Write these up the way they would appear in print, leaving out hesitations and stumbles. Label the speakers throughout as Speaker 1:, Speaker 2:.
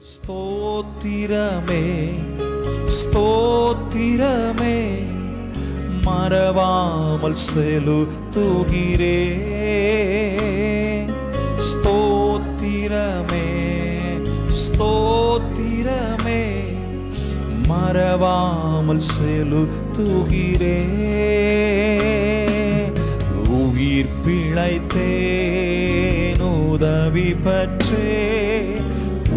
Speaker 1: ஸ்தோத்திரமே ஸ்தோத்திரமே மறவாமல் செலுத்துகிறேன். ஸ்தோத்திரமே ஸ்தோத்திரமே மறவாமல் செலுத்துகிறேன். உயிர் பிழைத்தேன் உதவி பற்றே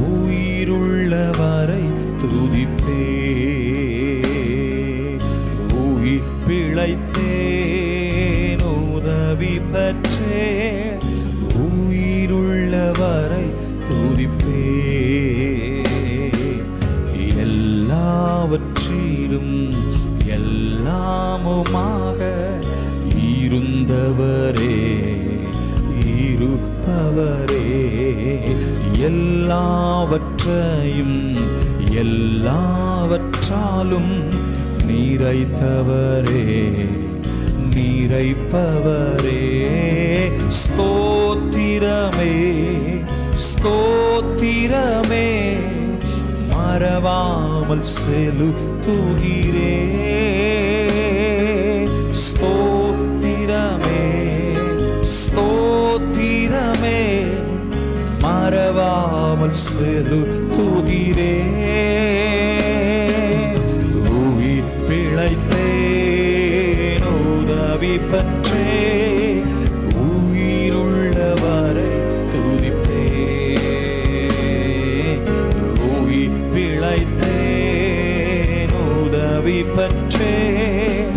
Speaker 1: உயிருள்ளவரை துதிப்பேன். உயிர் பிழைத்தேன் உதவி பற்றேன் உயிருள்ளவரை துதிப்பேன். எல்லாவற்றிலும் எல்லாமுமாக இருந்தவரே இருப்பவரே, எல்லாவற்றையும் எல்லாவற்றாலும் நிறைத்தவரே நிறைப்பவரே. ஸ்தோத்திரமே ஸ்தோத்திரமே மறவாமல் செலுத்துகிறேன். ஸ்தோத்திரமே ஸ்தோத்திரமே மறவாமல் செலுத்துகிறேன். உயிர் பிழைத்தேன் உதவி பற்றேன் உயிருள்ளவரை துதிப்பேன். உயிர் பிழைத்தேன் உதவி பற்றேன்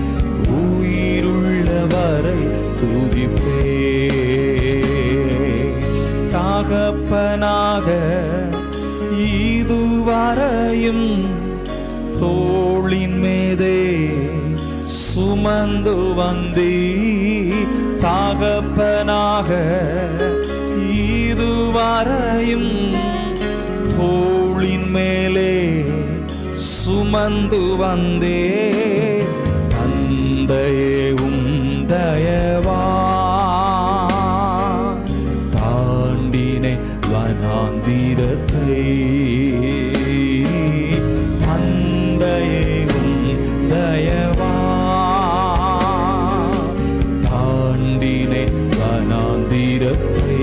Speaker 1: உயிருள்ளவரை துதிப்பேன். தகப்பனாக இதுவரையும் தோளின் மீதே சுமந்து வந்தே, தகப்பனாக இதுவரையும் தோளின் மேலே சுமந்து வந்தே. தந்தையும் தயவா தாண்டினே வனாந்திரத்தை. தந்தையும் தயவா தாண்டினே வனாந்திரத்தை.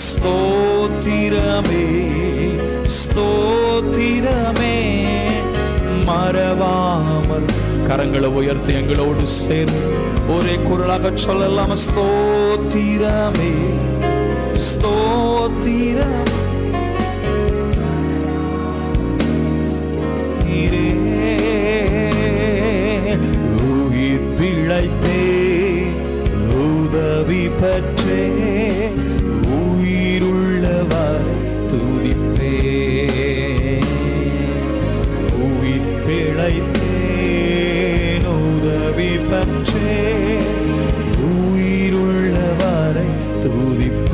Speaker 1: ஸ்தோத்திரமே ஸ்தோத்திரமே மறவாமல். கரங்களை உயர்த்தி எங்களோடு சேர்ந்து ஒரே குரலாக சொல்லலாம். ஸ்தோத்திரமே ஸ்தோத்திரம் உயிர் பிழைத்தே உதவி பற்றே உயிருள்ளவரை துதிப்பேன். உயிர் பிழைத்தேன் உதவி பற்றே உயிருள்ளவரை துதிப்பேன்.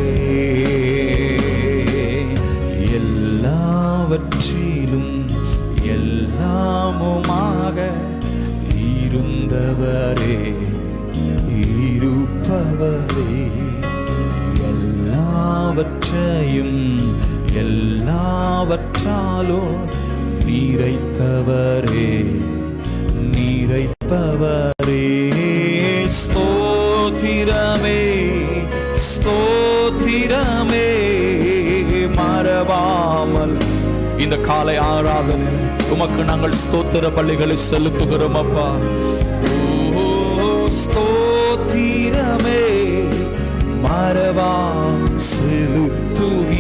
Speaker 1: எல்லாவற்றிலும் எல்லாமுமாக இருந்தவரே இருப்பவரே, எல்லாவற்றையும் எல்லாவற்றாலும் நிறைத்தவரே நிறைப்பவரே. ஸ்தோத்திரமே ஸ்தோத்திரமே மறவாமல். இந்த காலை ஆராதனை உமக்கு நாங்கள் ஸ்தோத்திர பள்ளிகளை செலுத்துகிறோம் அப்பா. ஸ்தோத்திரமே மறவா செலுத்துகிறேன்.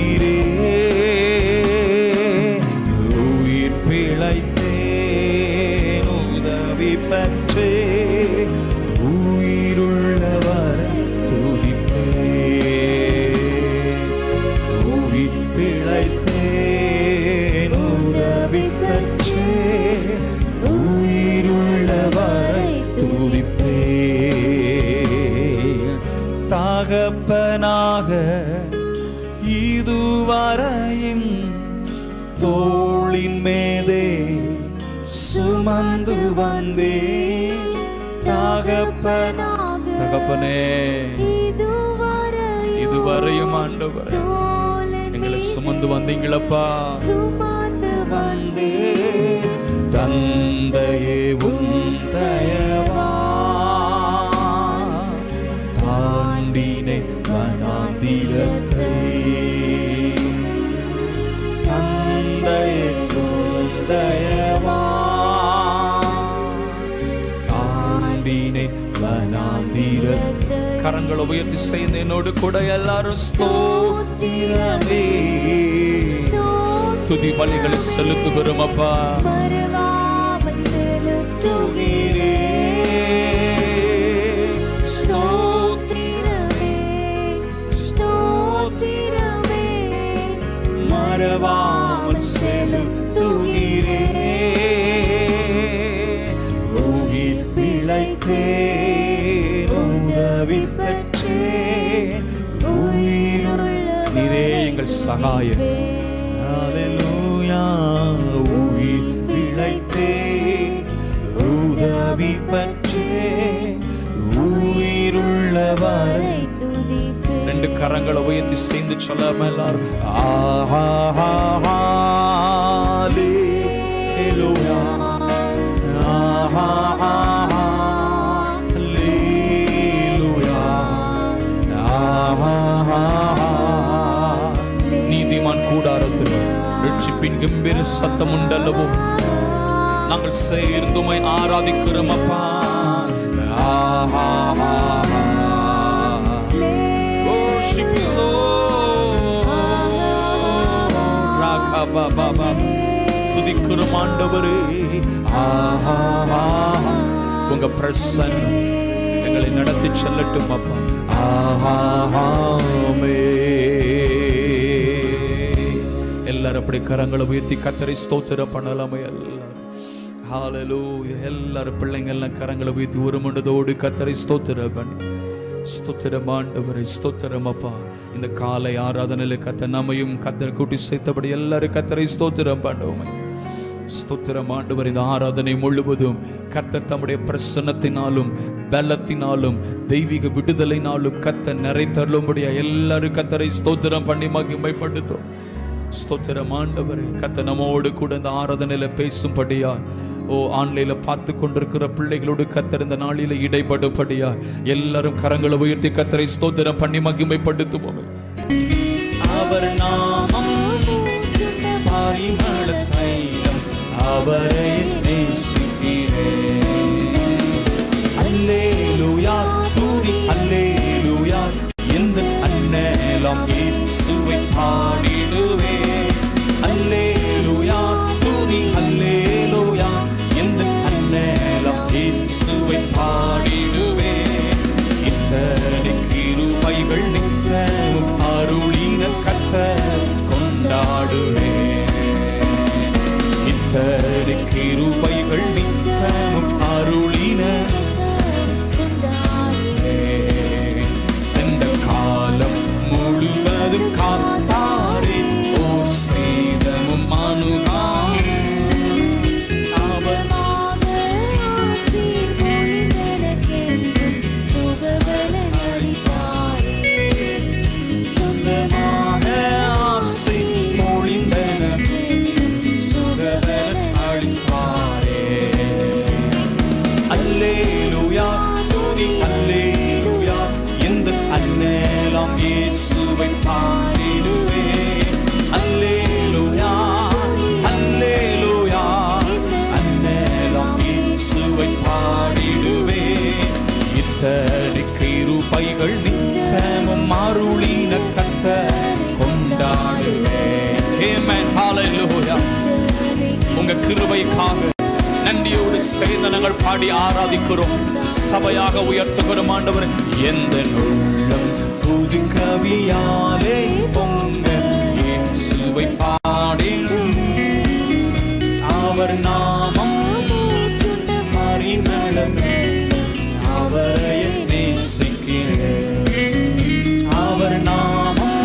Speaker 1: உயிர் பிழைத்தேன் உதவி பற்றே உயிருள்ளவரை துதிப்பேன். உயிர் பிழைத்தேன் உதவி பற்றே உயிருள்ளவரை துதிப்பேன். தகப்பனாக இதுவரையும் தோளின் மேதே சுமந்து வந்தே. தகப்பனே இதுவரையும் ஆண்டவரே எங்களை சுமந்து வந்தீங்களப்பா. வந்து தந்தையே உந்தயவா தாண்டினை வனாந்திரத்தை. தந்தையே உந்தயவா தாண்டினை வனாந்திரத்தை. கரங்களை உயர்த்தி செய்து என்னோடு கூட எல்லாரும் ஸ்தோத்திரமே துதி பலிகளை செலுத்துகிறோம் அப்பா. ஸ்தோத்திரமே ஸ்தோத்திரமே மறவாமல் செலுத்துகிறே. உயிர் பிழைத்தேன் உதவி பெற்றேன் உயிருள்ள நீரே எங்கள் சகாயம். உயிர் பிழைத்தேன் உதவி பெற்றேன் உயிருள்ளவரை. ரெண்டு கரங்களை உயர்த்தி சேர்ந்து சொல்லாம எல்லாரும் ஹல்லேலூயா ஹல்லேலூயா. நீதிமான் கூடாரத்தில் ரட்சிப்பின் கம்பீர சத்தம் உண்டல்லவோ. நாங்கள் சேர்ந்துமை ஆராதிக்கிறோம் அப்பா. துதிக்கிறோம் ஆண்டவரே. உங்க பிரசன்னம் எங்களை நடத்தி செல்லட்டும் அப்பா. எல்லாரும் அப்படி கரங்களை உயர்த்தி கர்த்தரை ஸ்தோத்திரம் பண்ணலாமே. எல்லாரும் ஹல்லேலூயா. எல்லாரும் பிள்ளைங்க எல்லாம் கரங்களை உயர்த்தி ஒரு மனதோடு கர்த்தரை ஸ்தோத்திரம் பண்ணி ஸ்தோத்திரம் ஆண்டவரை ஸ்தோத்திரம் அப்பா. இந்த காலை ஆராதனையில் கர்த்தர் நம்மையும் கர்த்தர் கூட்டி சேர்த்தபடி எல்லாரும் கர்த்தரை ஸ்தோத்திரம் பண்ணுவோமே. ஸ்தோத்திரம் ஆண்டவர். இந்த ஆராதனை முழுவதும் கர்த்தர் தம்முடைய பிரசன்னத்தினாலும் பலத்தினாலும் தெய்வீக விடுதலைனாலும் கர்த்தர் நிறைத்தருளும்படியா எல்லாரும் கர்த்தரை ஸ்தோத்திரம் பண்ணி மகிமைப்படுத்தும். ஸ்தோத்திரம் ஆண்டவரே. கர்த்தர் நம்மோடு கூட இந்த ஆராதனையில பேசும்படியா ஆன்லைன்ல பார்த்து கொண்டிருக்கிற பிள்ளைகளோடு கர்த்தர் இந்த நாளில இடைபடும்படியா எல்லாரும் கரங்களை உயர்த்தி கர்த்தரை ஸ்தோத்திரம் பண்ணி மகிமைப்படுத்துவோம். அவர் நாமம் பரிமள தைலம் அவரை நேசிக்கிறேன். அல்லேலூயா துதி அல்லேலூயா எந்த அன்னேலம் இயேசுவை பாடிடுவேன். அல்லேலூயா துதி அல்லேலூயா எந்த அன்னேலம் இயேசுவை பாடிடுவேன். இத்தனை கிருபைகள் நித்தமும் அருளின கர்த்தர் கொண்டாடுவேன். இத்தனை கிருபைகள் நித்தமும் அருளின சென்ற காலம் முழுவதும் காத்தாரே ஓ சேதமும் அணுகாம். ஆசை மொழிந்தன சுகவர அளிப்பாரே. அல்லேலூயா துதி அல்லேலூயா எந்த அன்னேலாம் இயேசுவை பாடிடுவேன். அல்லேலூயா அல்லேலூயா அன்னேலாம் இயேசுவை பாடிடுவேன். இத்தனை கிருபைகள் நித்தமும் அருளின கர்த்தர் கொண்டாடுவேன். ஆமென் ஹல்லேலூயா. உங்க கிருபைக்காக நன்றியோடு சேதனங்கள் பாடி ஆராதிக்கிறோம். சபையாக உயர்த்துகிறோம் ஆண்டவரே. எந்த உள்ளம் புது கவியாலே பொங்க இயேசுவை பாடிடும். அவர் நாமம் மரிமளமே அவரை நேசிக்கிறேன். அவர் நாமம்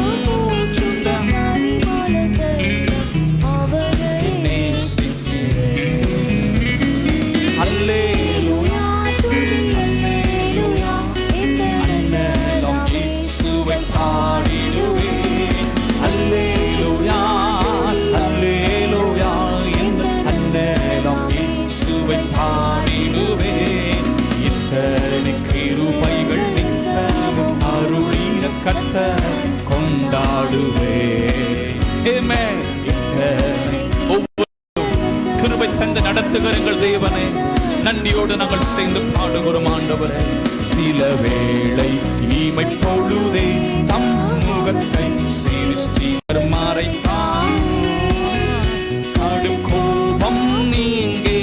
Speaker 1: பாடிடுவேன். அல்லேலூயா Amen. கிருபை தந்து நடத்துகிற எங்கள் தேவனே, நன்றியோடு நாங்கள் சேர்ந்து பாடுகிறோம் ஆண்டவரே. சில வேளை இமை பொழுதே தம் முகத்தை சிருஷ்டிகர் மறைப்பார், கடும் கோபம் நீங்கே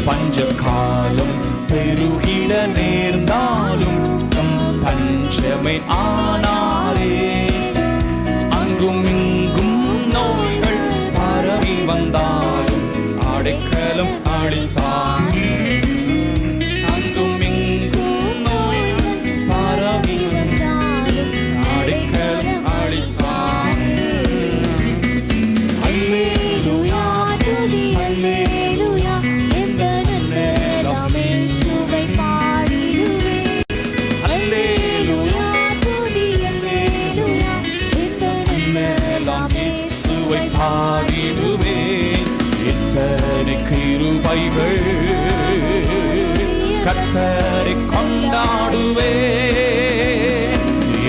Speaker 1: பஞ்சகாலம் பெருகிட நேர்ந்தாலும் தம் பஞ்சமை ஆனாரே. அங்கும் இங்கும் நோய்கள் பரவி வந்தாலும் அடைக்கலம் அளித்தார். அங்கும் இங்கும் நோய்கள் பரவி வந்தாலும் அடைக்கலம் அளித்தார். அல்லேலூயா அல்லேலூயா பாடிடுவேன். இத்தனை கிருபைகள் கர்த்தரை கொண்டாடுவேன்.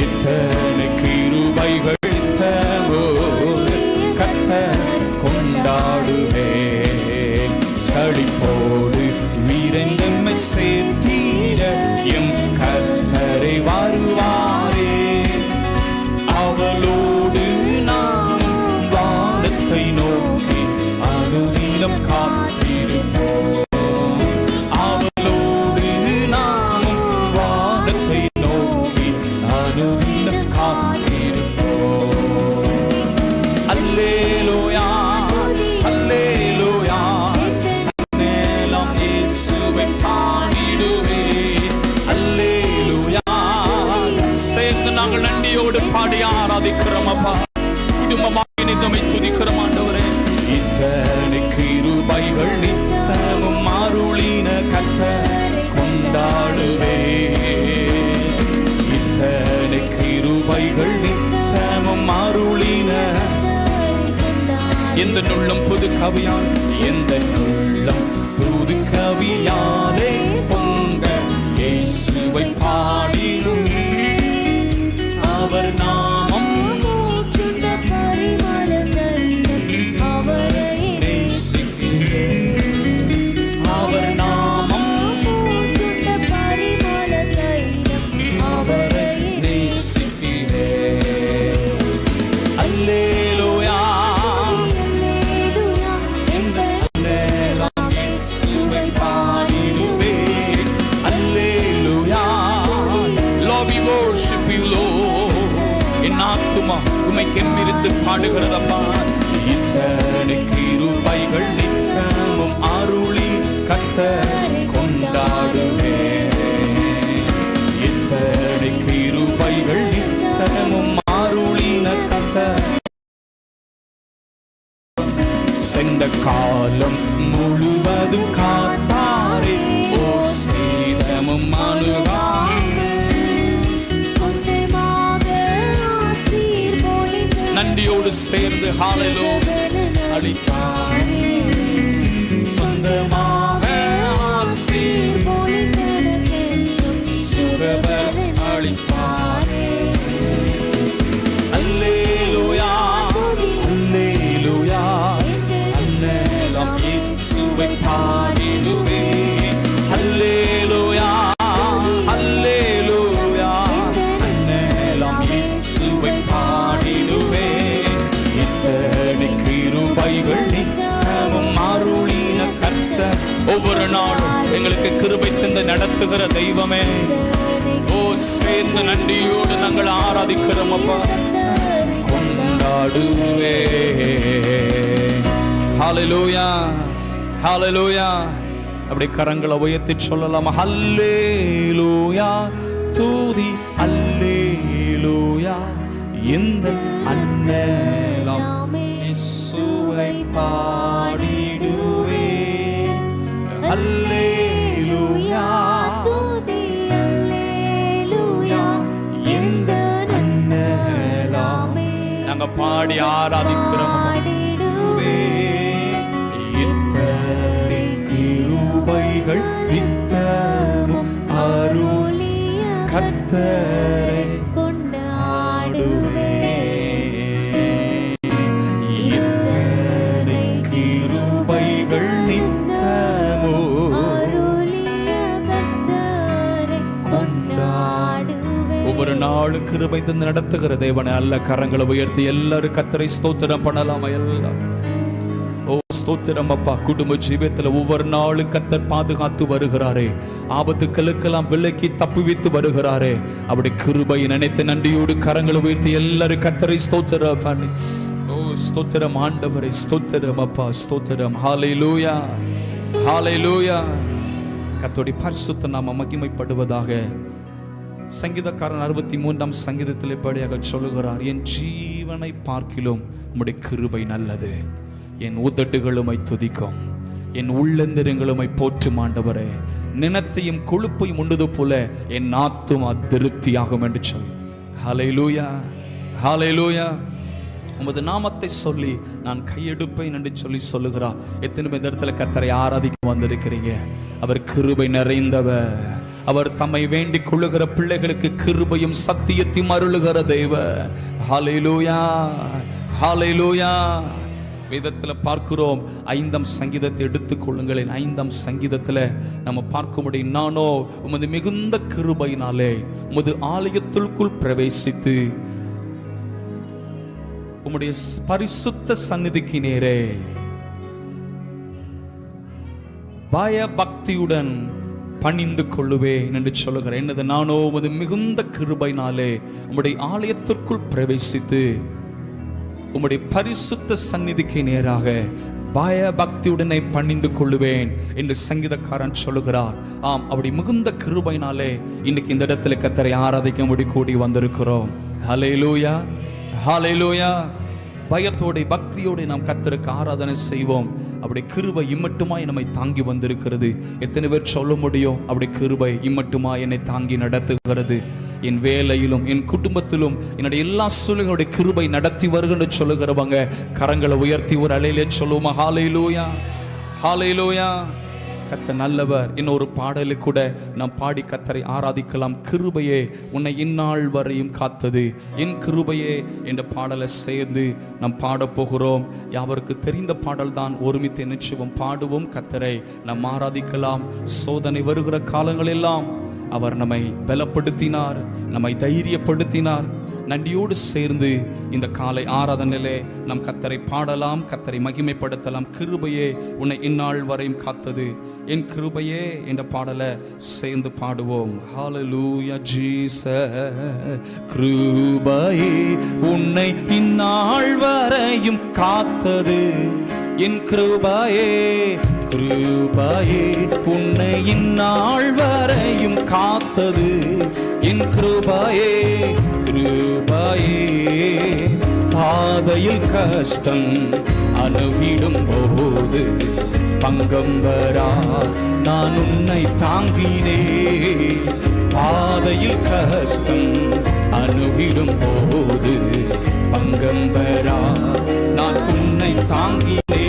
Speaker 1: இத்தனை கிருபைகள் கர்த்தரை கொண்டாடுவேன். செழிப்போடு வீரந்தம்மை சேர்த்திட எம் கர்த்தரை வருவாரே. அவளோடு நோக்கி அனுதினம் காத்திருப்போம். அவளோடு நாமும் வானத்தை நோக்கி அனுதினம் காத்திருப்போம். அல்லேலூயா அல்லேலூயா மேலாம் இயேசுவை பாடிடுவேன். அல்லேலூயா சேர்ந்து நாங்கள் நன்றியோடு பாடி ஆராதிக்கிறோம் அப்பா. குடும்பமாக நித்தமை துதிக்கிறோம் ஆண்டவரே. இத்தனை கிருபைகள் நித்தமும் அருளின கர்த்தரை கொண்டாடுவேன். இத்தனை கிருபைகள் நித்தமும் அருளின எந்த நுள்ளம் புது கவியால் எந்த நுள்ளம் புது கவியாலே பொங்க இயேசுவை பாடிடும். அவர் நாமம் உமைக்கெம்பிரித்து பாடுகிறதப்பா. இத்தனை கிருபைகள் நித்தமும் அருளி கர்த்தரை கொண்டாடுவேன். இத்தனை கிருபைகள் நித்தமும் அருளின கர்த்தரை சென்ற காலம் முழுவதும் காத்தாரே. ஓ சேதமும் அணுகா நன்றியோடு சேர்ந்து ஹalleluya அளித்தார். சொந்தமாக ஆசீர் சுகவர் அளித்தார். அல்லேலூயா அல்லேலூயா அன்னலம் இயேசுவை பாடிடுவேன். அல்லேலூயா அல்லேலூயா அன்னலம் இயேசுவை பாடிடுவேன். இத்தனை கிருபைகள் நித்தமும் அருளின கர்த்தர் ஒவ்வொரு நாளும் எங்களுக்கு கிருபை தந்து நடத்துகிற தெய்வமே. ஓ சேர்ந்து நன்றியோடு நாங்கள் ஆராதிக்கிறோம் அப்பா. கொண்டாடுவே. ஹல்லேலூயா, ஹல்லேலூயா. அப்படி கரங்களை உயர்த்தி சொல்லலாம். ஹல்லேலூயா, துதி அல்லேலூயா. இந்த அன்னலாம் இயேசுவை பாடிடுவே. ஹல்லேலூயா, துதி அல்லேலூயா. இந்த அன்னலாம் நாங்க பாடி ஆராதிக்கிறோம். கிருபைகள் நித்தமும் அருளிய கர்த்தரை கொண்டாடுவே. இத்தனை கிருபைகள் நித்தமும் அருளிய கர்த்தரை கொண்டாடுவே. ஒவ்வொரு நாளும் கிருபை தந்து நடத்துகிற தேவனை அல்ல கரங்களை உயர்த்தி எல்லாரும் கர்த்தரை ஸ்தோத்திரம் பண்ணலாமா? எல்லாம் ஓ ஸ்தோத்திரம் அப்பா. குடும்ப ஜீவியத்தில் ஒவ்வொரு நாளும் கர்த்தர் பாதுகாத்து வருகிறாரே, ஆபத்துக்களுக்கெல்லாம் விலக்கி தப்புவித்து வருகிறாரே. அப்படி கிருபை நினைத்து நன்றியோடு கரங்களை உயர்த்தி எல்லாரும் கர்த்தரை ஸ்தோத்திரம் பண்ணி. ஓ ஸ்தோத்திரம் ஆண்டவரை, ஸ்தோத்திரம் அப்பா, ஸ்தோத்திரம். ஹல்லேலூயா, ஹல்லேலூயா. கர்த்தருடைய பரிசுத்த நாமம் மகிமைப்படுவதாக. சங்கீதக்காரன் 63ஆம் சங்கீதத்தில் படியாக சொல்லுகிறார், என் ஜீவனை பார்க்கிலும் உம்முடைய கிருபை நல்லது. என் உதடுகளுமை துதிக்கும், என் உள்ளந்திரங்களுமை போற்றும் ஆண்டவரே. நினத்தையும் கொழுப்பையும் உண்டது போல என் ஆத்துமா திருப்தியாகும் என்று சொல்லி. ஹல்லேலூயா, ஹல்லேலூயா. உமது நாமத்தை சொல்லி நான் கையெடுப்பேன் என்று சொல்லி சொல்லுகிறார். எத்தனை பேர் இந்த இடத்துல கர்த்தரை ஆராதிக்க வந்திருக்கிறீங்க? அவர் கிருபை நிறைந்தவர். அவர் தம்மை வேண்டிக் கொள்ளுகிற பிள்ளைகளுக்கு கிருபையும் சத்தியத்தையும் அருளுகிற தேவன். ஹல்லேலூயா, ஹல்லேலூயா. வேதத்தில் பார்க்கிறோம். 5ஆம் சங்கீதத்தை எடுத்துக்கொள்ளுங்களேன். 5ஆம் சங்கீதத்தில் நம்ம பார்க்க முடியும், நானோ உமது மிகுந்த கிருபையினாலே உமது ஆலயத்திற்குள் பிரவேசித்து உம்முடைய பரிசுத்த சந்நிதிக்கு நேரே பயபக்தியுடன் பணிந்து கொள்ளுவேன் என்று சொல்லுகிறேன். என்னது? நானோ உமது மிகுந்த கிருபையினாலே உம்முடைய ஆலயத்திற்குள் பிரவேசித்து உம்முடைய பரிசுத்த சந்நிதிக்கு நேராக பயபக்தியுடனே பணிந்து கொள்ளுவேன் என்று சங்கீதக்காரன் சொல்லுகிறார். ஆம், அப்படி மிகுந்த கிருபையினாலே இன்னைக்கு இந்த இடத்துல கர்த்தரை ஆராதிக்க முடி கூடி வந்திருக்கிறோம். ஹல்லேலூயா, ஹல்லேலூயா. பயத்தோட பக்தியோடு நாம் கர்த்தருக்கு ஆராதனை செய்வோம். அப்படி கிருபை இம்மட்டுமாய் நம்மை தாங்கி வந்திருக்கிறது. எத்தனை பேர் சொல்ல முடியும், அப்படி கிருபை இம்மட்டுமாய் என்னை தாங்கி நடத்துகிறது? என் வேலையிலும் என் குடும்பத்திலும் என்னுடைய எல்லா சூழ்நிலைகளுடைய கிருபை நடத்தி வருகின்ற சொல்லுகிறவங்க கரங்களை உயர்த்தி ஒரு அலையிலே சொல்லுவோமா? ஹல்லேலூயா, ஹல்லேலூயா. கர்த்தர் நல்லவர். இன்னொரு பாடலை கூட நாம் பாடி கர்த்தரை ஆராதிக்கலாம். கிருபையே உன்னை இந்நாள் வரையும் காத்தது, என் கிருபையே என்ற பாடலை சேர்ந்து நாம் பாடப்போகிறோம். யாவருக்கு தெரிந்த பாடல் தான். ஒருமித்து நிச்சயம் பாடுவோம், கர்த்தரை நாம் ஆராதிக்கலாம். சோதனை வருகிற காலங்களெல்லாம் அவர் நம்மை பலப்படுத்தினார், நம்மை தைரியப்படுத்தினார். நன்றியோடு சேர்ந்து இந்த காலை ஆராதனையிலே நம் கர்த்தரை பாடலாம், கர்த்தரை மகிமைப்படுத்தலாம். கிருபையே உன்னை இந்நாள் வரையும் காத்தது, என் கிருபையே என்ற பாடலை சேர்ந்து பாடுவோம். ஹல்லேலூயா ஜீசஸ். கிருபையே உன்னை இந்நாள் வரையும் காத்தது, என் கிருபையே. கிருபையே உன்னை இந்நாள் வரையும் காத்தது, என் கிருபையே. கிருபையே பாதையில் கஷ்டம் அணுகிடும் போது பங்கம் வரா நான் உன்னை தாங்கினே. பாதையில் கஷ்டம் அணுகிடும் போது பங்கம் வரா நான் உன்னை தாங்கினே.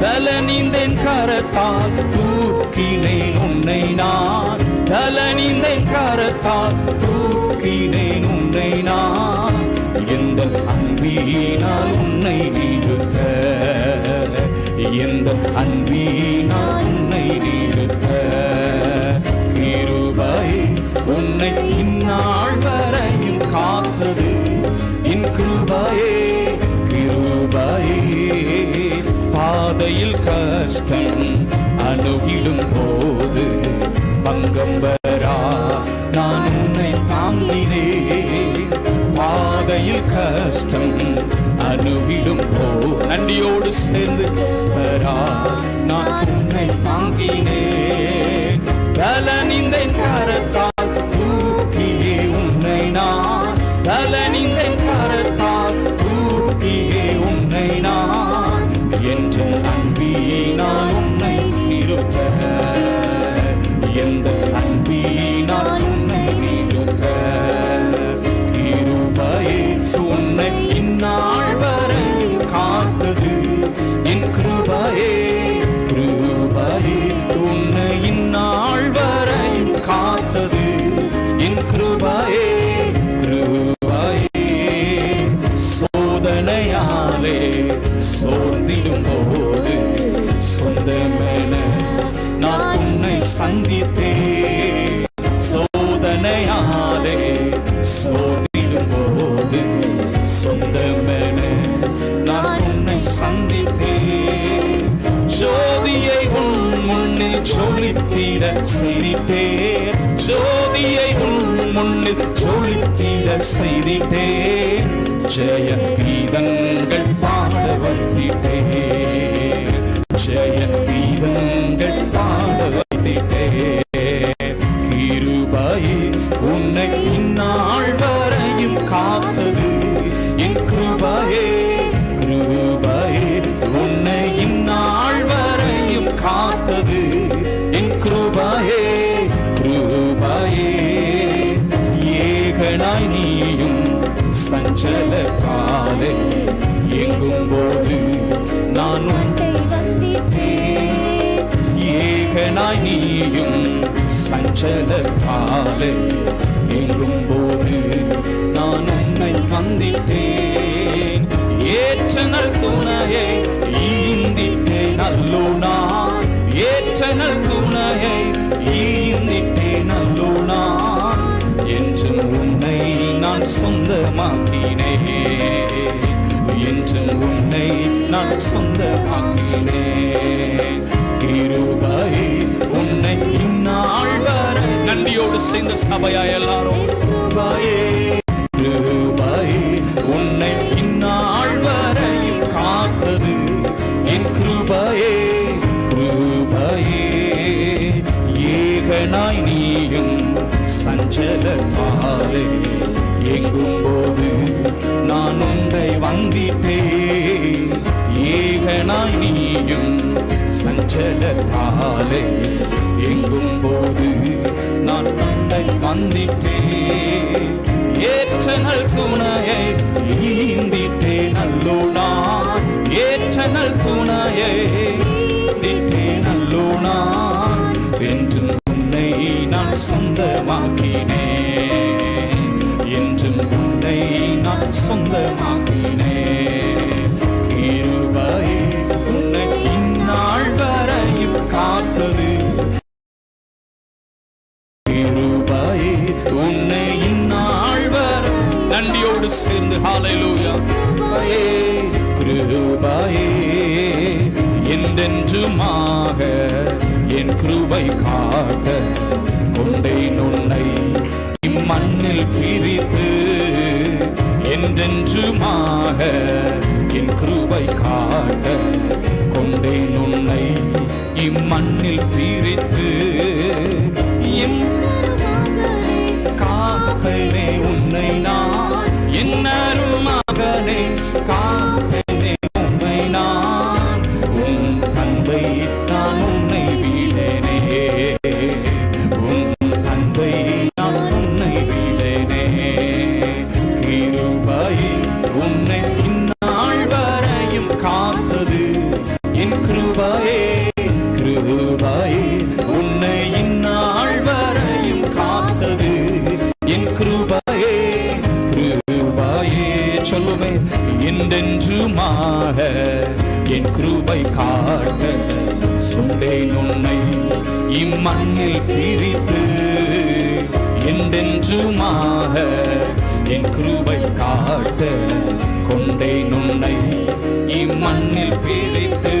Speaker 1: தலனிந்தேன் கரத்தால் தூக்கினேன் உன்னை நான், தலனிந்தேன் கரத்தால் தூக்கினேன் உன்னை நான். எந்த அன்பினால் உன்னை நிறுத்த, எந்த அன்பினால் உன்னை நிறுத்த. கிருபை உன்னை இந்நாள் வரையும் காத்தது, என் கிருபையே. கிருபையே பாதையில் கஷ்டம் அணுகிடும் போது பங்கம் வரா நான் உன்னை தாங்கினே. பாதை வாழ்க்கையில் கஷ்டம் அணுகிடும் நன்றியோடு சேர்ந்து நான் உன்னை தாங்கினேன் பலனிந்த கரத்தால் தூக்கியே உன்னை நான் பலனிந்த கரத்தால் தூக்கியே உன்னை நான் என்ற அன்பினால் உன்னை நிறுத்த எந்த அன்பினால் உன்னை நிறுத்த கிருபையே உன்னை இந்நாள் வரை காத்தது என் கிருபையே கிருபையே உன்னை இந்நாள் வரை காத்தது என் கிருபையே கிருபையே சோதனையாலே சோர்ந்திடும் போது சொந்தமென நான் உன்னை சந்தித்தேன் சோதனையாலே சோர்ந்திடும் போது சொந்தமென நான் உன்னை சந்தித்தேன் ஜோதியை உன் முன்னில் ஜொலித்திட செய்திட்டேன் ஜோதியை உன் முன்னில் ஜொலித்திட செய்திட்டேன் ஜெய கீதங்கள் பாட வைத்திட்டேன் ஜெய கீதங்கள் பாட வைத்திட்டேன் கிருபையே உன்னை இந்நாள் வரையும் காத்தது என் கிருபையே கிருபையே உன்னை இந்நாள் வரையும் காத்தது என் கிருபையே கிருபையே ஏகனாய் நீயும் சஞ்சல காலை எங்கும் போது நான் ஏகனாய் நீயும் சஞ்சல காலை எங்கும் போது நான் உன்னை வந்திட்டேன் ஏற்றனல் துணையை ஈந்திட்டேன் அல்லோ நான் ஏற்றனல் துணையை ஈந்திட்டேன் அல்லோ நான் என்றும் உன்னை நான் சொந்தமாக்கினேன் என்றும் உன்னை நான் சொந்தமாக்கினேன் கிருபையே உன்னை இந்நாள் வரை நன்றியோடு சேர்ந்த சபையா எல்லாரும் கிருபையே கிருபையே உன்னை இந்நாள் வரையும் காத்தது என் கிருபையே கிருபையே ஏகனாய் நீயும் சஞ்சல பாலை எங்கும் போது நான் உன்னை வந்திட்டேன் ஏகனாய் நீயும் சஞ்சல பாலை எங்கும் போது நான் உன்னை வந்திட்டேன் ஏற்றனல் துணையை ஈந்திட்டேன் அல்லோ நான் ஏற்றனல் துணையை ஈந்திட்டேன் அல்லோ நான் என்றும் உன்னை நான் சொந்தமாக்கினேன் என்றும் உன்னை நான் சொந்தமாக்கினேன் கிருபையே உன்னை இந்நாள் வரையும் காத்தது கிருபையே உன்னை இந்நாள் வரை நன்றியோடு சேர்ந்து ஹல்லேலூயா கிருபையே என்றென்றுமாக என் கிருபை காட்ட கொண்டேன் உன்னை இம்மண்ணில் பிரித்து என்றென்றுமாக என் கிருபை காட்ட கொண்டேன் உன்னை இம்மண்ணில் பிரித்து காப்பேனே உன்னை நான் என்னரும் மகனே காப்பேனே உன்னை நான் உன் தந்தை நான் உன்னை விடனே உன் தந்தை நான் உன்னை விடனே கிருபையே உன்னை இந்நாள் வரையும் காத்தது என் கிருபையே கிருபையே உன்னை இந்நாள் வரையும் காத்தது என் கிருபையே கிருபையே சொல்லுமே என்றென்றுமாக என் கிருபை காட்ட சொண்டேன் உன்னை இம்மண்ணில் பிரித்து என்றென்றுமாக என் கிருபை காட்ட கொண்டேன் உன்னை இம்மண்ணில் பிரித்து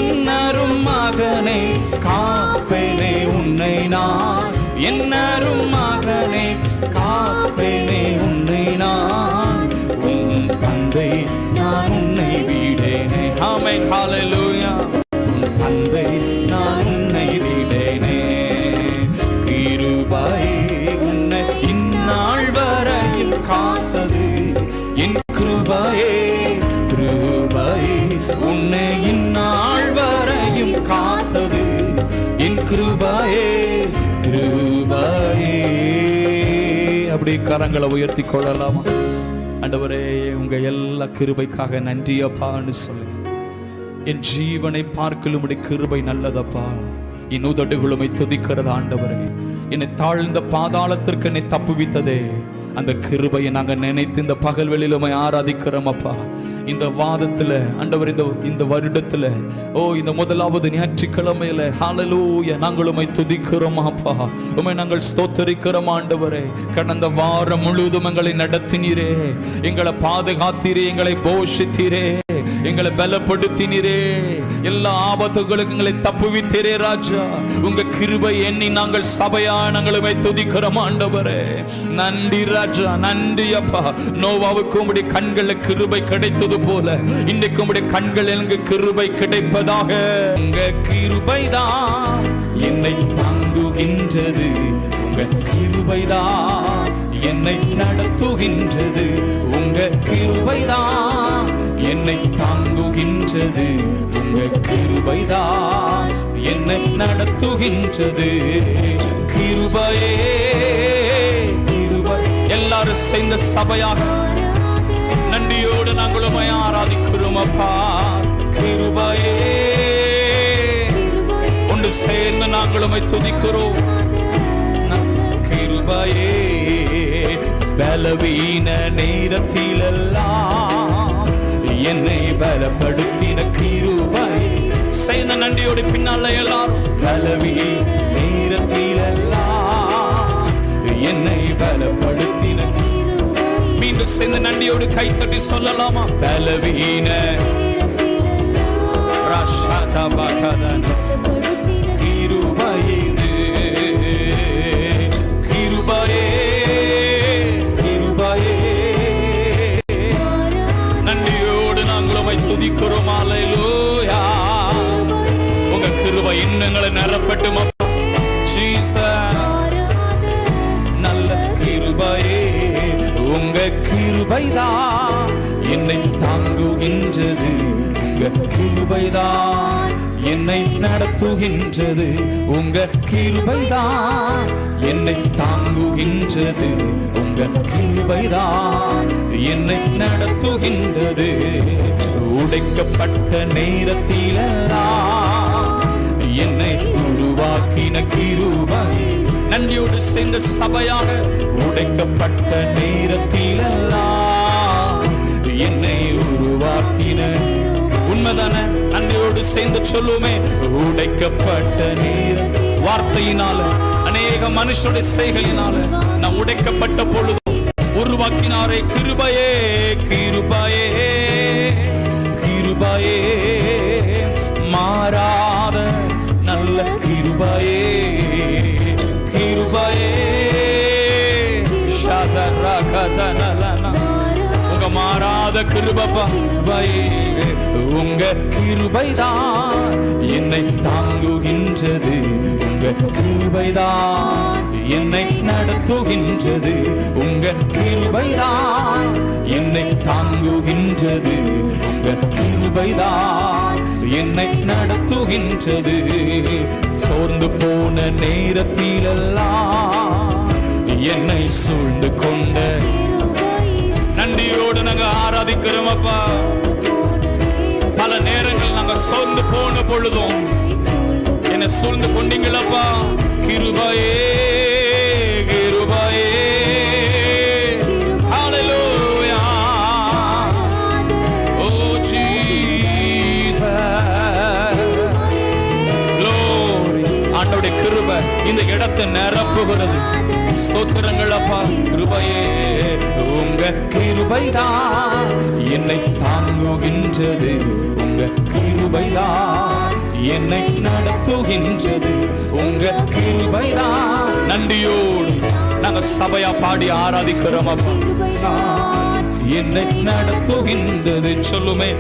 Speaker 1: என்னரும் மகனே காப்பேனே உன்னை நான் என்னரும் மகனே காப்பேனே உன்னை நான் காத்தது என் கிருபையே கிருபையே. உன்னை இந்நாள் வரையும் காத்தது என் கிருபையே கிருபையே. அப்படி கரங்களை உயர்த்தி கொள்ளலாமா? ஆண்டவரே, உங்க எல்லா கிருபைக்காக நன்றி அப்பான்னு சொல்லு. என் ஜீவனை பார்க்கலும் கிருபை நல்லதப்பா. என் உதடுகளுமை துதிக்கிறது ஆண்டவரே. என்னை தாழ்ந்த பாதாளத்திற்கு என்னை தப்புவித்ததே அந்த கிருபையை நாங்க நினைத்து இந்த பகல் வெளியிலுமை ஆராதிக்கிறோம் அப்பா. இந்த வாதத்துல ஆண்டவர் இந்த வருடத்துல இந்த முதலாவது ஞாயிற்றுக்கிழமையில ஹல்லேலூயா நாங்களுமை துதிக்கிறோம் அப்பா. உம்மை நாங்கள் ஸ்தோத்திரிக்கிறோம் ஆண்டவரே. கடந்த வாரம் முழுவதும் எங்களை நடத்தினீரே, எங்களை பாதுகாத்தீரே, எங்களை போஷித்தீரே, எங்களை பலப்படுத்தினீரே, எல்லா ஆபத்துகளுக்கு எங்களை தப்புவித்தீரே ராஜா. உங்க கிருபை எண்ணி நாங்கள் சபையா நாங்களுமே துதிக்கிறோம் ஆண்டவரே. நன்றி ராஜா, நன்றி அப்பா. நோவாவுக்கு உம்முடைய கண்களில் கிருபை கிடைத்தது போல இன்றைக்கு உம்முடைய கண்கள் எனக்கு கிருபை கிடைப்பதாக. உங்க கிருபைதான் என்னை தாங்குகின்றது, உங்க கிருபைதான் என்னை நடத்துகின்றது, உங்க கிருபைதான் என்னை தாங்குகின்றது, உங்க கிருபைதான் என்னை நடத்துகின்றது. கிருபையே கிருபை. எல்லாரும் சேர்ந்த சபையாக நன்றியோடு நாங்களும் ஆராதிக்கிறோம் அப்பா. கிருபையே ஒன்று சேர்ந்து நாங்களும் துதிக்கிறோம். கிருபையே பலவீன நேரத்திலெல்லாம் என்னை பலப்படுத்தின கிருபை. சேர்ந்த நன்றியோடு பின்னால எல்லாரும் பலவீன நேரத்திலெல்லாம் என்னை பலப்படுத்தின. மீண்டும் சேர்ந்த நன்றியோடு கைத்தட்டி சொல்லலாமா? பலவீன கிருபையே கிருபையே கிருபையே. நன்றியோடு நாங்களும் துதிக்கிறோம். அல்லேலூயா. உங்க கிருபை இன்னங்களை நிரப்பட்டும் ஜீசஸ். நல்ல கிருபையே உங்க கிருபைதான் என்னை தாங்குகின்றது, உங்க கிருபைதான் என்னை நடத்துகின்றது, உங்க கிருபைதான் என்னை தாங்குகின்றது, உங்க கிருபைதான் என்னை நடத்துகின்றது. உடைக்கப்பட்ட நேரத்திலெல்லாம் என்னை உருவாக்கின கிருபை. நன்றியோடு சேர்ந்த சபையாக உடைக்கப்பட்ட நேரத்திலெல்லாம் என்னை உருவாக்கின. உண்மைதான? நன்றியோடு சேர்ந்து சொல்லுமே. உடைக்கப்பட்ட நேரம் வார்த்தையினால அநேக மனுஷனுடைய செய்களினால நான் உடைக்கப்பட்ட பொழுதும் உருவாக்கினாரே. கிருபையே கிருபையே கிருபையே மாறாத நல்ல கிருபையே கிருபையே. உங்க மாறாத கிருபைப்பா. உங்க கிருபைதான் என்னை தாங்குகின்றது, உங்க கிருபைதான் என்னை நடத்துகின்றது, உங்க கிருபைதான் என்னை தாங்குகின்றது, உங்க கிருபைதான் என்னை நடத்துகின்றது. சோர்ந்து போன நேரத்திலெல்லாம் என்னை சூழ்ந்து கொண்ட. நன்றியோடு நாங்க ஆராதிக்கிறோம் அப்பா. பல நேரங்கள் நாங்க சோர்ந்து போன பொழுதும் என்னை சூழ்ந்து கொண்டீங்களப்பா. கிருபையே கிருபையே. ஹல்லேலூயா. ஓ ஜீசஸ். க்ளோரி. ஆண்டவருடைய கிருபை இந்த இடத்தை நிரப்புகிறது. ஸ்தோத்திரங்கள் அப்பா. கிருபையே உங்க கிருபைதான் என்னை தாங்குகின்றது, உங்க கிருபைதான் என்னை நடத்துகின்றது, உங்க கிருபைதான். நன்றியோடு நாங்க சபையா பாடி ஆராதிக்கிறோம் அப்பா. என்னை நடத்துகின்றது. சொல்லுமே.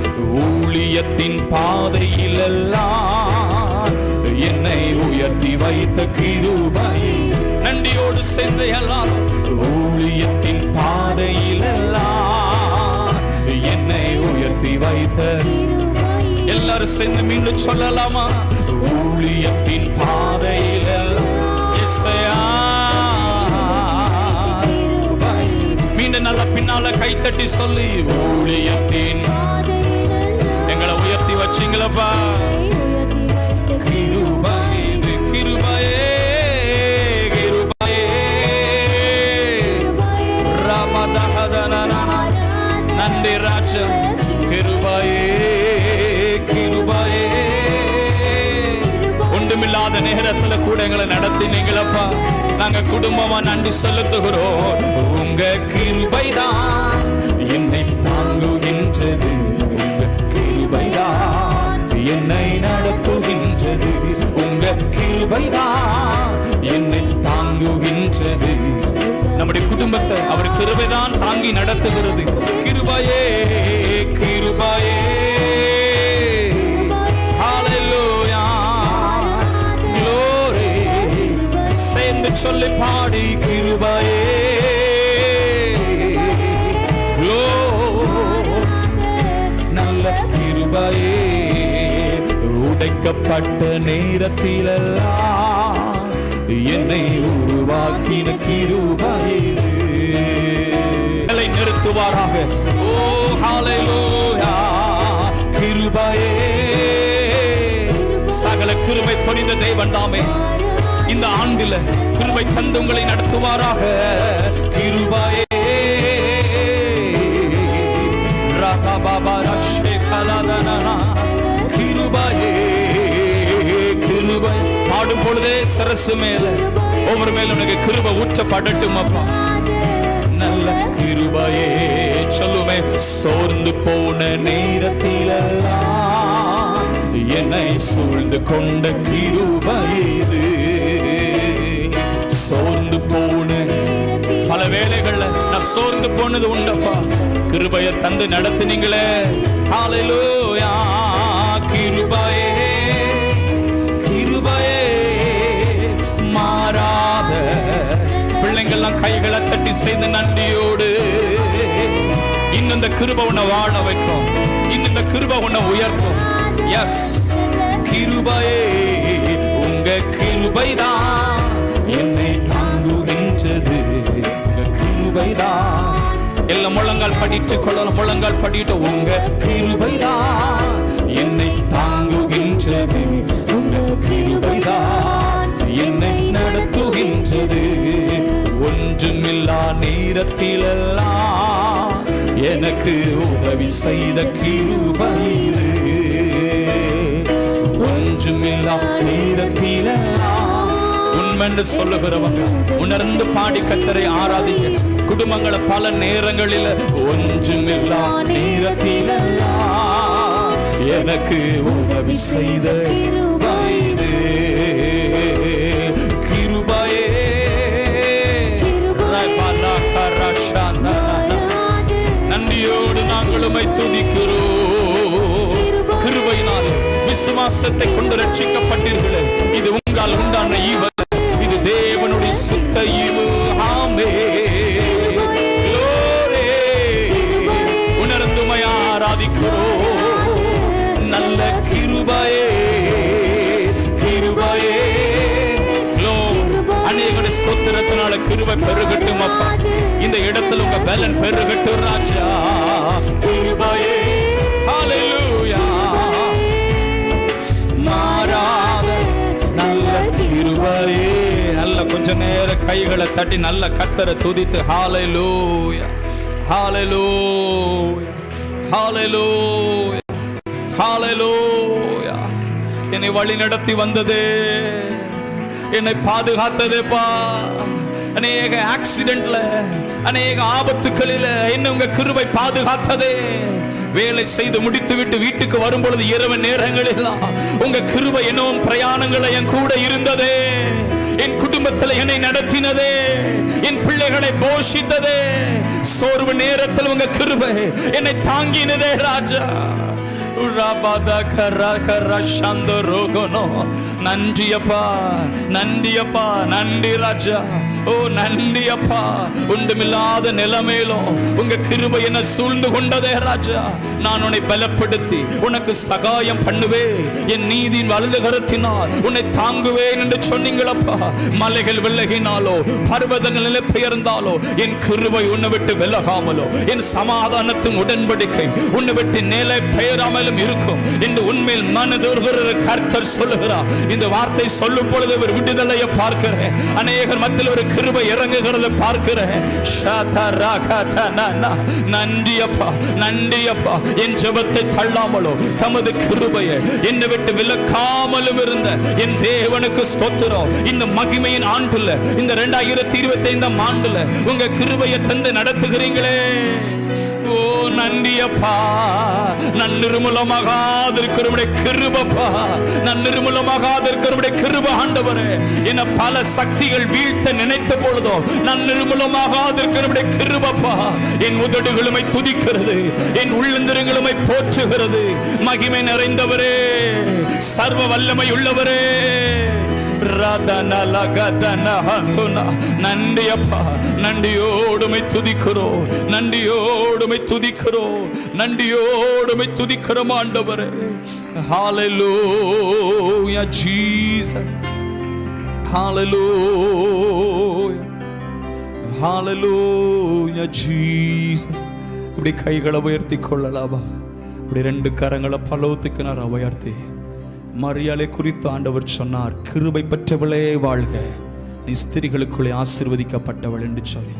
Speaker 1: ஊழியத்தின் பாதையிலெல்லாம் என்னை உயர்த்தி வைத்த கிருபை. நன்றியோடு சேர்ந்து எல்லாரும் ஊழியத்தின் பாதையிலெல்லாம் என்னை உயர்த்தி வைத்த. எல்லாரும் சேர்ந்து மீண்டும் சொல்லலாமா? ஊழியத்தின் பாதையிலெல்லாம் மீண்டும் நல்ல பின்னால கைத்தட்டி சொல்லி, ஊழியத்தின் எங்களை உயர்த்தி வச்சிங்களப்பா. கிருபையே கிருபையே கிருபையே ராமதஹதனனா நந்தி ராஜா. கிருபையே கிருபையே. ஒன்றுமில்லாத நேரத்துல கூட எங்களை நடத்தினீங்களப்பா. நாங்க குடும்பமா நன்றி செலுத்துகிறோம். உங்க கிருபைதான் என்னை தாங்குகின்றது. உங்க கிருபைதான் என்னை நடத்துகின்றது. உங்க கிருபைதான் என்னை தாங்குகின்றது. நம்முடைய குடும்பத்தை அவர் கிருபைதான் தாங்கி நடத்துகிறது. கிருபையே கிருபையே. ஹல்லேலூயா glory. சேர்ந்து சொல்லி பாடி, கிருபையே நல்ல கிருபையே. உடைக்கப்பட்ட நேரத்திலெல்லாம் என்னை உருவாக்கின கிருபையே. நிறுத்துவாராக. ஓ ஹல்லேலூயா. கிருபையே. சகல கிருபை பொழிந்த தேவன் தாமே இந்த ஆண்டில கிருபை தந்து உங்களை நடத்துவாராக. கிருபையே கிருபையே கிருபை. பாடும் பொழுதே சரசு மேல ஒவ்வொரு மேலும் உனக்கு கிருபை ஊற்றப்படட்டும் அப்பா. நல்ல கிருபையே. சொல்லுமே, சோர்ந்து போன நேரத்திலெல்லாம் என்னை சூழ்ந்து கொண்ட கிருபை இது. சோர்ந்து போன பல வேளைகள்ல நான் சோர்ந்து போனது உண்டப்பா. கிருபையை தந்து நடத்தினீங்களே. ஹல்லேலூயா. கிருபையே கிருபையே மாறாத. பிள்ளைங்கள்லாம் கைகளை தட்டி செய்த நன்றியோடு. இன்னும் இந்த கிருபை உன்னை வாழ வைக்கும். இன்னும் இந்த கிருபை உன்னை உயர்த்தும். எஸ், கிருபையே. உங்க கிருபைதான் என்னை தாங்குகின்றது. உங்க கிருபைதான். எல்லாம் முழங்கால் படிட்டு கொள்ளலாம். முழங்கால் படிட்டு, உங்க கிருபைதான் என்னை தாங்குகின்றது. உங்க கிருபைதான் என்னை நடத்துகின்றது. ஒன்றுமில்லா நேரத்திலெல்லாம் எனக்கு உதவி செய்த கிருபை இது. ஒன்றுமில்லா நேரத்திலெல்லாம் உண்மைன்னு சொல்லுகிறவங்க உணர்ந்து பாடி கர்த்தரை ஆராதிங்க. குடும்பங்களை பல நேரங்களில் ஒன்றுமில்லா நேரத்திலெல்லாம் எனக்கு உதவி செய்த கிருபையே. நன்றியோடு நாங்கள் உம்மை துதிக்கிறோம். கிருபையினால் விசுவாசத்தை கொண்டு ரட்சிக்கப்பட்டீர்களே. இது உங்களால் உண்டான ஈவு. இது தேவனுடைய சுத்த ஈவு. ஆமென். glory. உணர்ந்து உம்மை ஆராதிக்கிறோம். நல்ல கிருபையே கிருபையே. அநேகருடைய ஸ்தோத்திரத்தினால கிருபை பெருகட்டும் அப்பா. இந்த இடத்துல உங்க பலன் பெருகட்டும் ராஜா. கிருபையே. ஹல்லேலூயா. மாறாத நல்ல கிருபையே. நல்ல கொஞ்ச நேரம் கைகளை தட்டி நல்ல கர்த்தரை துதித்து ஹல்லேலூயா ஹல்லேலூயா ஹல்லேலூயா ஹல்லேலூயா. என்னை வழி நடத்தி வந்ததே, என்னை பாதுகாத்ததேப்பா. அநேக ஆக்சிடென்ட்ல, அநேக ஆபத்துக்களில என்ன உங்க கிருபை பாதுகாத்ததே. வேலை செய்து முடித்து விட்டு வீட்டுக்கு வரும் பொழுது இரவு நேரங்களில் உங்க கிருபை என்னவும் பிரயாணங்களை என் கூட இருந்ததே. என் குடும்பத்தில் என்னை நடத்தினதே. என் பிள்ளைகளை போஷித்ததே. சோர்வு நேரத்தில் உங்க கிருபை என்னை தாங்கினதே ராஜா. நன்றியப்பா நன்றியப்பா நன்றி ராஜா. ஓ நன்றியப்பா. அப்பா. ஒன்றுமில்லாத நிலைமையிலும் உங்க கிருபை என்ன சூழ்ந்து கொண்டதே ராஜா. நான் உன்னை பலப்படுத்தி உனக்கு சகாயம் பண்ணுவேன், என் நீதியின் வலது கரத்தினால் உன்னை தாங்குவேன் என்று சொன்னீங்களப்பா. மலைகள் விலகினாலோ பர்வதங்கள் நிலை பெயர்ந்தாலோ என் கிருபை உன்னை விட்டு விலகாமலோ, என் சமாதானத்தின் உடன்படிக்கை உன்னை விட்டு நிலை பெயராமலும் இருக்கும் என்று உண்மையில் மனதுருகிற கர்த்தர் சொல்லுகிறார். இந்த வார்த்தை சொல்லும் பொழுது ஒரு விடுதலையை பார்க்கிறேன். அநேகர் மத்தியில் ஒரு கிருபை இறங்குகிறத பார்க்கிறேன். நன்றி அப்பா, நன்றி அப்பா. என் ஜெபத்தை தள்ளாமலோ தமது கிருபையை என்னை விட்டு விலக்காமலும் இருந்த என் தேவனுக்கு ஸ்தோத்திரம். இந்த மகிமையின் ஆண்டுல, இந்த 2025 ஆண்டுல உங்க கிருபையை தந்து நடத்துகிறீங்களே. ஓ நன்றி அப்பா. நான் நிர்மூலமாகாத இருக்கிற கிருபப்பா, நான் நிர்மூலமாகாத இருக்கிற கிருப ஆண்டவரே. என பல சக்திகள் வீழ்த்த நினைத்த பொழுதோ நான் நிர்மூலமாகாத இருக்கிற கிருபப்பா. என் உதடுகளுமை துதிக்கிறது, என் உள்ளந்திரங்களுமை போற்றுகிறது. மகிமை நிறைந்தவரே, சர்வ வல்லமை உள்ளவரே. நன்றி அப்பா, நன்றியோடுமை துதிக்கிறோம், நன்றியோடுமை துதிக்கிறோம், நன்றியோடுமை துதிக்கிறோம் ஆண்டவரே. ஹalleluya Jesus, hallelujah, hallelujah Jesus. இப்படி கைகளை உயர்த்தி கொள்ளலாமா? இப்படி 2 கரங்களை பலவத்துக்கு நான் உயர்த்தி மரியாதை குறித்து ஆண்டவர் சொன்னார், கிருபை பெற்றவளே வாழ்க, நீ ஸ்திரீகளுக்குள்ளே ஆசீர்வதிக்கப்பட்டவள் என்று சொல்லி.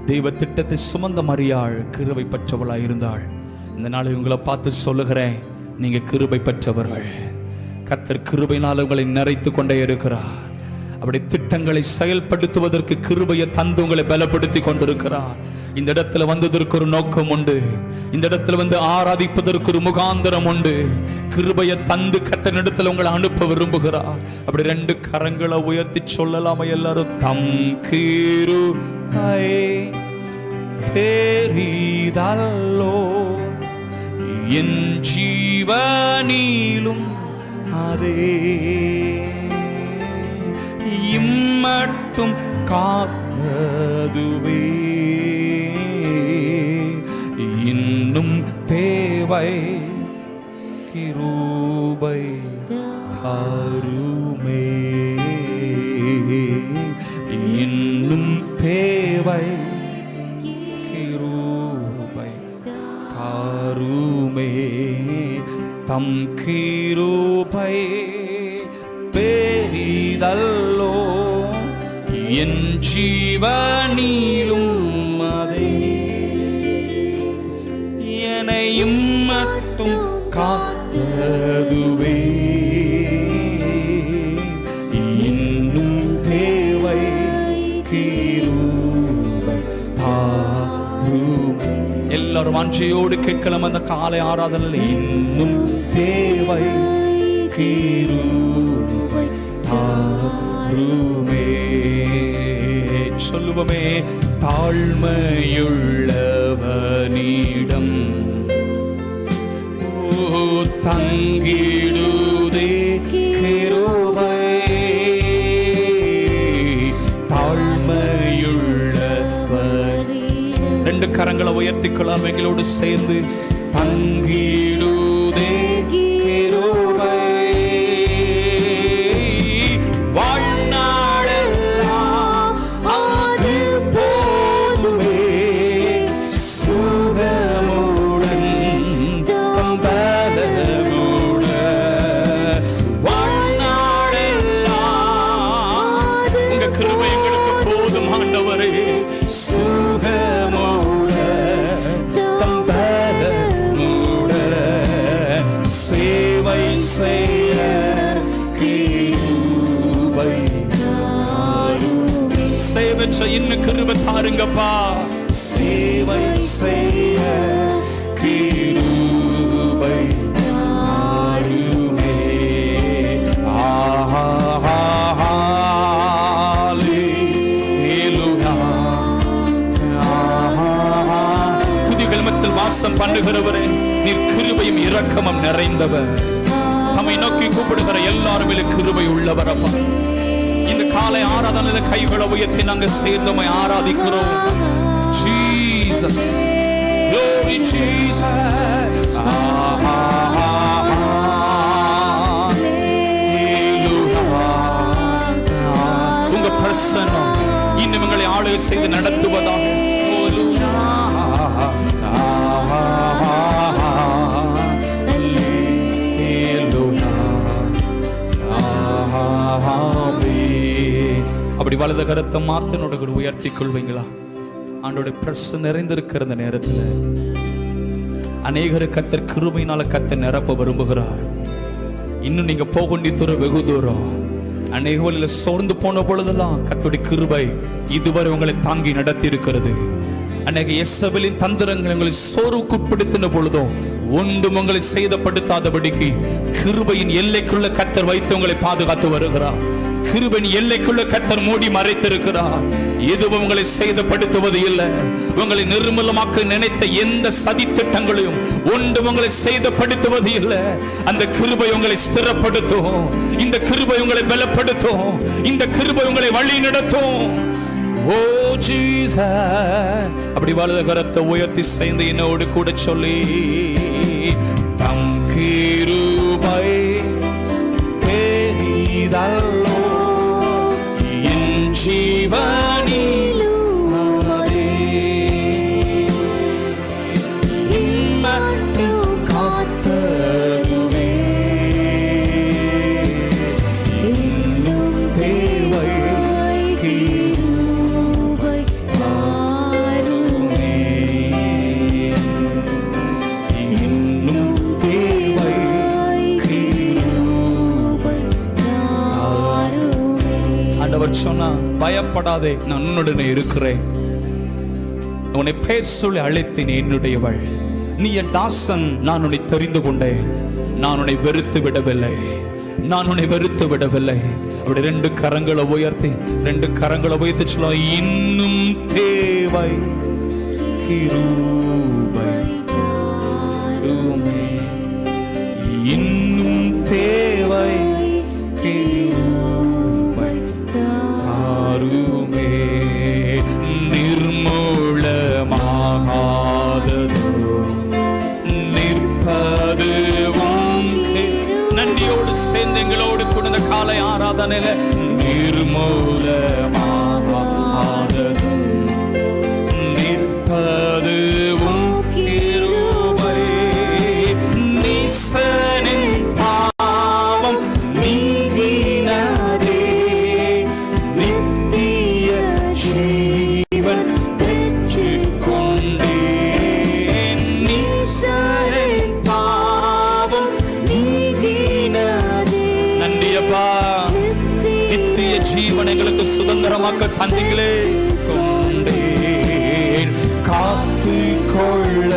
Speaker 1: தெய்வ திட்டத்தை சுமந்த மரியாள் கிருபை பெற்றவளாய் இருந்தாள். இந்த நாளை உங்களை பார்த்து சொல்லுகிறேன், நீங்க கிருபை பெற்றவர்கள். கர்த்தர் கிருபையினால் உங்களை நிறைத்து கொண்டே இருக்கிறார். அப்படி திட்டங்களை செயல்படுத்துவதற்கு கிருபையை தந்து உங்களை பலப்படுத்தி கொண்டிருக்கிறார். இந்த இடத்துல வந்ததற்கு ஒரு நோக்கம் உண்டு. இந்த இடத்துல வந்து ஆராதிப்பதற்கு ஒரு முகாந்திரம் உண்டு. கிருபையை தந்து கர்த்தர் இடத்துல உங்களை அனுப்ப விரும்புகிறார். அப்படி 2 கரங்களை உயர்த்தி சொல்லலாமா எல்லாரும்? தம் கிருபை பெரிதல்லோ என் ஜீவனிலும் அதே இம்மட்டும் காத்ததுவே இன்னும் தேவை கிருபை தாருமே, இன்னும் தேவை கிருபை தாருமே. தம் கிருபை பெரிதல்லோ என் ஜீவனிலும் அதை என்னையும் மட்டும் காத்ததுவே இன்னும் தேவை கிருபை தாருமே. எல்லாரும் வாஞ்சையோடு கேட்கலாம் அந்த காலை ஆராதனையில். இன்னும் தேவை கிருபை தாருமே. சொல்லுவோமே, தாழ்மையுள்ளவனிடம் தங்கிடுதே கிருபை. தாழ்மையுள்ளவர் 2 கரங்களை உயர்த்திக்கலாம் எங்களோடு சேர்ந்து. தங்கிடுதே கிருபை. இன்னும் கிருபை தாருங்கப்பா. சேவை செய்ய கிருபை தாருமே. துதிகள் மத்தியில் வாசம் பண்ணுகிறவரே, நீர் கிருபையும் இரக்கமும் நிறைந்தவர். தம்மை நோக்கி கூப்பிடுகிற எல்லாரும் கிருபை உள்ளவர் அப்பா. இந்த காலை ஆராதனையில கைகளை உயர்த்தி நாங்கள் சேர்ந்தோமை ஆராதிக்கிறோம். Jesus, glory Jesus. உங்க பிரசன்னம் இன்னும் எங்களை ஆளுகை செய்து நடத்துவதாக. அப்படி வலது கரத்தை மாத்தனோட கூட உயர்த்தி கொள்வீங்களா? ஆண்டோட பிரசன்னம் நிறைந்திருக்கிற இந்த நேரத்தில் அநேகரை கர்த்தர் கிருபையினால கர்த்தர் நிரப்ப விரும்புகிறார். இன்னும் நீங்க போகண்டி தூரம் வெகு தூரம் அநேக வழியில சோர்ந்து போன பொழுதெல்லாம் கர்த்தருடைய கிருபை இதுவரை உங்களை தாங்கி நடத்தி இருக்கிறது. அநேக எசபெலின் தந்திரங்கள் உங்களை சோர்வுக்கு பிடித்தின பொழுதும் ஒன்றும் உங்களை சேதப்படுத்தாதபடிக்கு கிருபையின் எல்லைக்குள்ள கர்த்தர் வைத்து உங்களை பாதுகாத்து வருகிறார். கிருபையின் எல்லைக்குள்ள கர்த்தர் மூடி மறைத்திருக்கிறார். எதுவும் உங்களை சேதப்படுத்துவது இல்லை. உங்களை நிர்மூலமாக்க நினைத்த எந்த சதி திட்டங்களையும் ஒன்று உங்களை சேதப்படுத்துவது இல்லை. அந்த கிருபை உங்களை ஸ்திரப்படுத்தும். இந்த கிருபை உங்களை பலப்படுத்தும். இந்த கிருபை உங்களை வழி நடத்தும். ஓ ஜீசஸ், அப்படி வலது கரத்தை உயர்த்தி சேர்ந்து என்னோடு கூட சொல்லி, தம் கிருபை பெரிதல்லோ என் ஜீவனிலும் அதே இம்மட்டும் காத்ததுவே இன்னும் தேவை கிருபை தாருமே. இன்னும் தேவை கிருபை தாருமே. ஆண்டவர் சொன்னா, பயப்படாதே, நான் உன்னுடனே இருக்கிறேன். உன்னை பேர் சொல்லி அழைத்தேன், என்னுடையவள் நீ, என் தாசன், நான் உன்னை தெரிந்து கொண்டேன். நான் உன்னை வெறுத்து விடவில்லை, நான் உன்னை வெறுத்து விடவில்லை. அப்படி ரெண்டு கரங்களை உயர்த்தி சொல்ல, இன்னும் தேவை கிருபை தாருமே. இன்னும் தேவை கிருபை தாருமே. நிர்மூலமாகாததோ நிற்பது நன்றியோடு சேர்ந்து எங்களோடு கூட இந்த காலை ஆராதனையில, நிர்மூலமாகாததோ நிற்பது கிருபை. நீசனின் பாவம் நீங்கினதே, நித்திய ஜீவன் பெற்றுக்கொண்டேன். நீசனின் பாவம் நீங்கினதே. நன்றியப்பா, நித்திய ஜீவன் எங்களுக்கு சுதந்திரமாக்க தந்தீங்களே. கொண்டேன் காத்து கொள்ள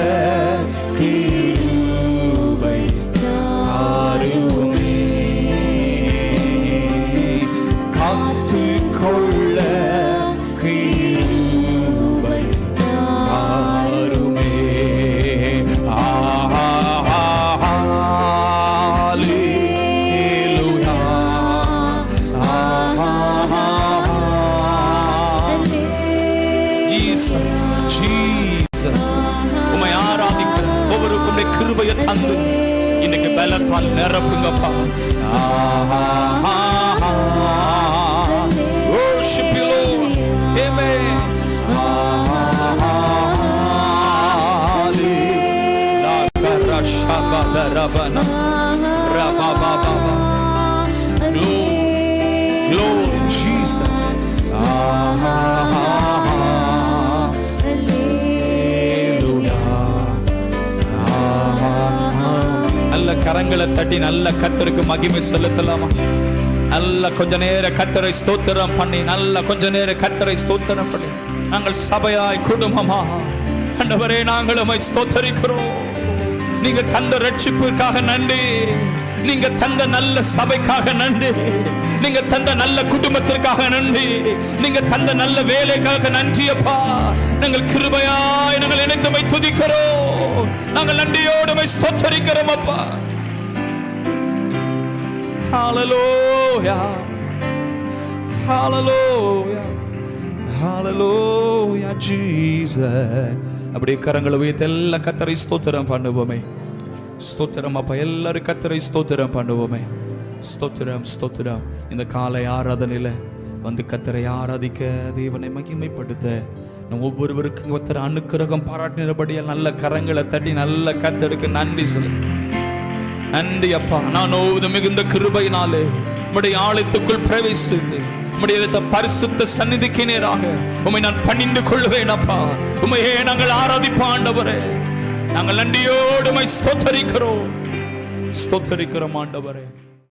Speaker 1: கிருபை தாருமே. காத்து கொள்ள கிருபை தாருமே. ஹல்லேலூயா, ஜீசஸ், ஜீசஸ், உம்மை ஆராதிக்கிற ஒவ்வொருக்கும் கிருபையை தந்து இன்னைக்கு பலத்தால் நிரப்புங்கப்பா. Worship you, Lord. Amen. Glory, Jesus. நல்ல கரங்களை தட்டி நல்ல கர்த்தருக்கு மகிமை செலுத்தலாமா? நல்ல கொஞ்ச நேரம் கர்த்தரை ஸ்தோத்திரம் பண்ணி, நல்ல கொஞ்ச நேரம் கர்த்தரை ஸ்தோத்திரம் பண்ணி, நாங்கள் சபையாய் குடும்பமா ஆண்டவரே நாங்கள் உம்மை ஸ்தோத்திரிக்கிறோம். நீங்க தந்த ரட்சிப்புக்காக நன்றி. நீங்க தந்த நல்ல சபைக்காக நன்றி. நீங்க தந்த நல்ல குடும்பத்திற்காக நன்றி. நீங்க தந்த நல்ல வேலைக்காக நன்றி அப்பா. நாங்கள் கிருபையாய் நாங்கள் இணைந்து துதிக்கிறோம். நாங்கள் நன்றியோடு ஸ்தோத்திரிக்கிறோம் அப்பா. ஹல்லேலூயா, Hallelujah. Hallelujah, Jesus. அப்படியே கரங்களை உயர்த்தி எல்லாம் கர்த்தரை ஸ்தோத்திரம் பண்ணுவோமே. ஸ்தோத்திரம் அப்பா, எல்லாரும் கர்த்தரை ஸ்தோத்திரம் பண்ணுவோமே. ஸ்தோத்திரம் ஸ்தோத்திரம். இந்த காலை ஆராதனையில வந்து கர்த்தரை ஆராதிக்க, தேவனை மகிமைப்படுத்த நம் ஒவ்வொருவருக்கும் ஒருத்தர் அனுக்கிரகம் பாராட்டினபடியால் நல்ல கரங்களை தட்டி நல்ல கர்த்தருக்கு நன்றி சொல்லு. நன்றி அப்பா. நான் மிகுந்த கிருபையினாலே உம்முடைய ஆலயத்துக்குள் பிரவேசித்து உம்முடைய பரிசுத்த சந்நிதிக்கு நேராக உம்மை நான் பணிந்து கொள்வேன் அப்பா. உம்மையே நாங்கள் ஆராதிப்போம் ஆண்டவரே. நாங்கள் நன்றியோடு உம்மை ஸ்தோத்தரிக்கிறோம் ஆண்டவரே.